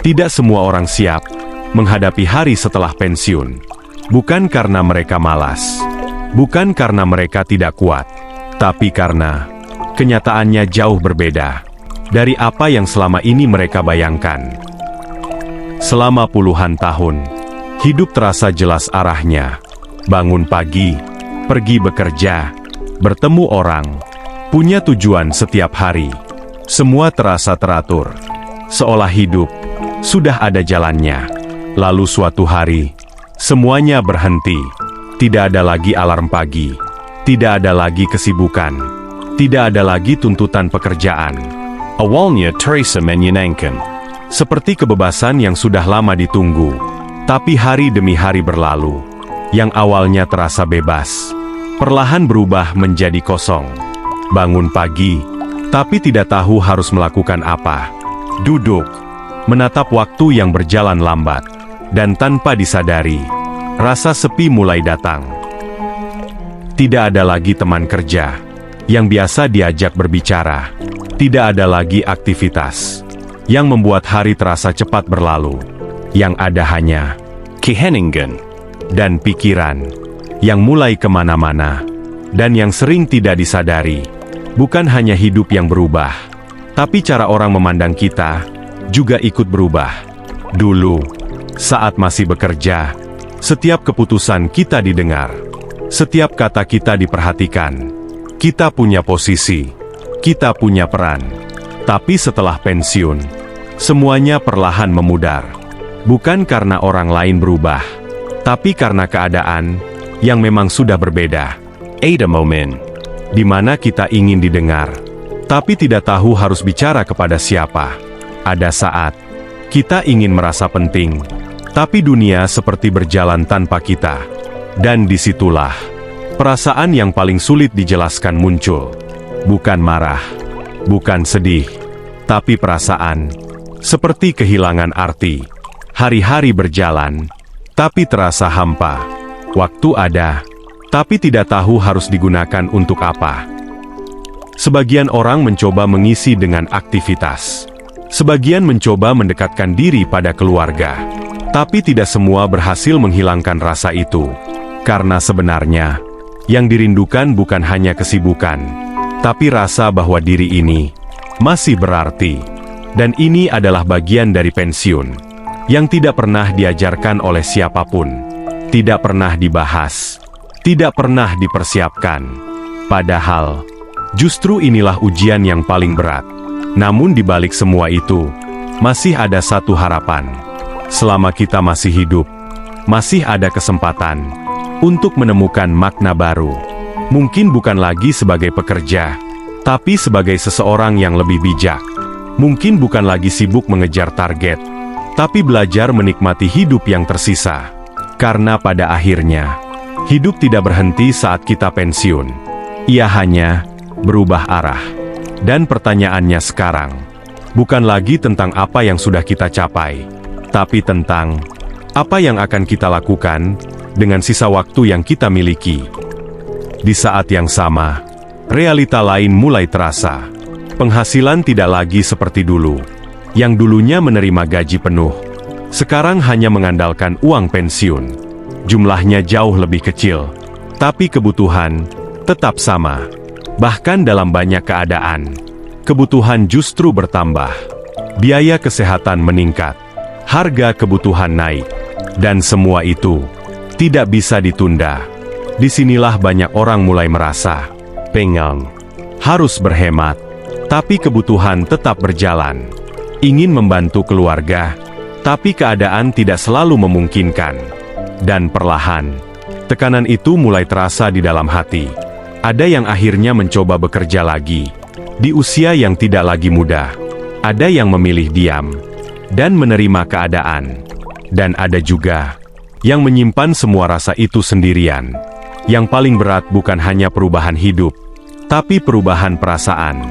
Tidak semua orang siap menghadapi hari setelah pensiun. Bukan karena mereka malas, bukan karena mereka tidak kuat, tapi karena kenyataannya jauh berbeda dari apa yang selama ini mereka bayangkan. Selama puluhan tahun, hidup terasa jelas arahnya. Bangun pagi, pergi bekerja, bertemu orang, punya tujuan setiap hari. Semua terasa teratur, seolah hidup sudah ada jalannya. Lalu suatu hari, semuanya berhenti. Tidak ada lagi alarm pagi, tidak ada lagi kesibukan, tidak ada lagi tuntutan pekerjaan. Awalnya terasa menyenangkan, seperti kebebasan yang sudah lama ditunggu. Tapi hari demi hari berlalu, yang awalnya terasa bebas, perlahan berubah menjadi kosong. Bangun pagi, tapi tidak tahu harus melakukan apa. Duduk, menatap waktu yang berjalan lambat, dan tanpa disadari, rasa sepi mulai datang. Tidak ada lagi teman kerja yang biasa diajak berbicara. Tidak ada lagi aktivitas yang membuat hari terasa cepat berlalu. Yang ada hanya keheningan dan pikiran yang mulai kemana-mana. Dan yang sering tidak disadari, bukan hanya hidup yang berubah, tapi cara orang memandang kita juga ikut berubah. Dulu, saat masih bekerja, setiap keputusan kita didengar, setiap kata kita diperhatikan. Kita punya posisi, kita punya peran. Tapi setelah pensiun, semuanya perlahan memudar. Bukan karena orang lain berubah, tapi karena keadaan yang memang sudah berbeda. Ada momen di mana kita ingin didengar, tapi tidak tahu harus bicara kepada siapa. Ada saat kita ingin merasa penting, tapi dunia seperti berjalan tanpa kita. Dan disitulah perasaan yang paling sulit dijelaskan muncul. Bukan marah, bukan sedih, tapi perasaan seperti kehilangan arti. Hari-hari berjalan, tapi terasa hampa. Waktu ada, tapi tidak tahu harus digunakan untuk apa. Sebagian orang mencoba mengisi dengan aktivitas. Sebagian mencoba mendekatkan diri pada keluarga. Tapi tidak semua berhasil menghilangkan rasa itu. Karena sebenarnya, yang dirindukan bukan hanya kesibukan, tapi rasa bahwa diri ini masih berarti. Dan ini adalah bagian dari pensiun, yang tidak pernah diajarkan oleh siapapun, tidak pernah dibahas, tidak pernah dipersiapkan. Padahal, justru inilah ujian yang paling berat. Namun di balik semua itu, masih ada satu harapan. Selama kita masih hidup, masih ada kesempatan untuk menemukan makna baru. Mungkin bukan lagi sebagai pekerja, tapi sebagai seseorang yang lebih bijak. Mungkin bukan lagi sibuk mengejar target, tapi belajar menikmati hidup yang tersisa. Karena pada akhirnya, hidup tidak berhenti saat kita pensiun. Ia hanya berubah arah. Dan pertanyaannya sekarang, bukan lagi tentang apa yang sudah kita capai, tapi tentang apa yang akan kita lakukan dengan sisa waktu yang kita miliki. Di saat yang sama, realita lain mulai terasa. Penghasilan tidak lagi seperti dulu. Yang dulunya menerima gaji penuh, sekarang hanya mengandalkan uang pensiun. Jumlahnya jauh lebih kecil, tapi kebutuhan tetap sama. Bahkan dalam banyak keadaan, kebutuhan justru bertambah. Biaya kesehatan meningkat, harga kebutuhan naik, dan semua itu tidak bisa ditunda. Disinilah banyak orang mulai merasa pengang, harus berhemat, tapi kebutuhan tetap berjalan. Ingin membantu keluarga, tapi keadaan tidak selalu memungkinkan. Dan perlahan, tekanan itu mulai terasa di dalam hati. Ada yang akhirnya mencoba bekerja lagi, di usia yang tidak lagi muda. Ada yang memilih diam, dan menerima keadaan. Dan ada juga yang menyimpan semua rasa itu sendirian. Yang paling berat bukan hanya perubahan hidup, tapi perubahan perasaan.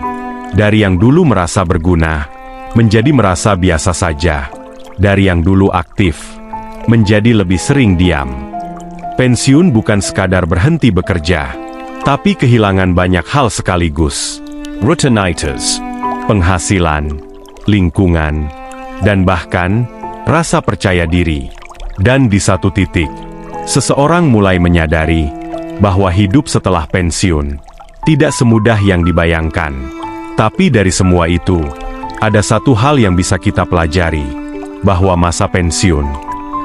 Dari yang dulu merasa berguna, menjadi merasa biasa saja. Dari yang dulu aktif, menjadi lebih sering diam. Pensiun bukan sekadar berhenti bekerja, tapi kehilangan banyak hal sekaligus. Rutinitas, penghasilan, lingkungan, dan bahkan rasa percaya diri. Dan di satu titik, seseorang mulai menyadari bahwa hidup setelah pensiun tidak semudah yang dibayangkan. Tapi dari semua itu, ada satu hal yang bisa kita pelajari, bahwa masa pensiun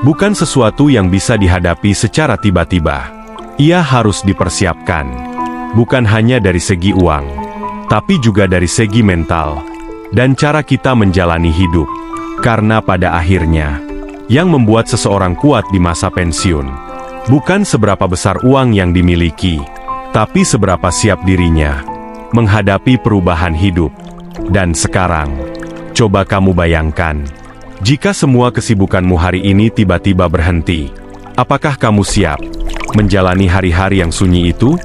bukan sesuatu yang bisa dihadapi secara tiba-tiba. Ia harus dipersiapkan, bukan hanya dari segi uang, tapi juga dari segi mental dan cara kita menjalani hidup. Karena pada akhirnya, yang membuat seseorang kuat di masa pensiun bukan seberapa besar uang yang dimiliki, tapi seberapa siap dirinya menghadapi perubahan hidup. Dan sekarang, coba kamu bayangkan, jika semua kesibukanmu hari ini tiba-tiba berhenti, apakah kamu siap menjalani hari-hari yang sunyi itu?